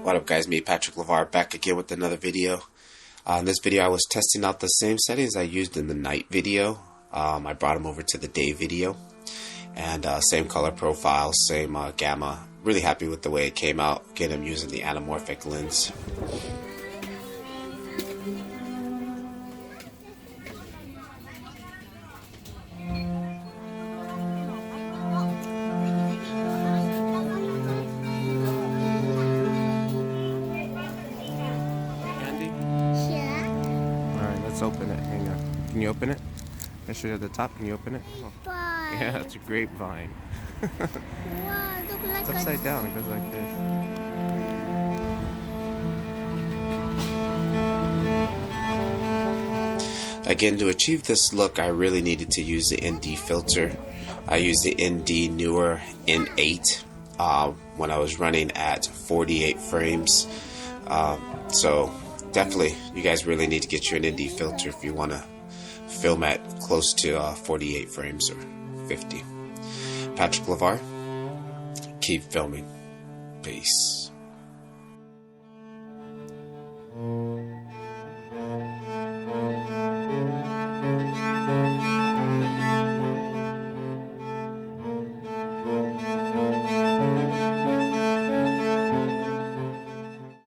What up guys, me Patrick Levar back again with another video. In this video I was testing out the same settings I used in the night video. I brought them over to the day video. And same color profile, same gamma. Really happy with the way it came out. Again, I'm using the Anamorphic lens. Let's open it. Hang on. Can you open it? I show you at the top. Can you open it? Oh. Yeah, it's a grapevine. Wow, look like it's upside down. It goes like this. Again, to achieve this look, I really needed to use the ND filter. I used the ND Neewer N8 when I was running at 48 frames. So definitely, you guys really need to get you an ND filter if you want to film at close to 48 frames or 50. Patrick Levar, keep filming. Peace.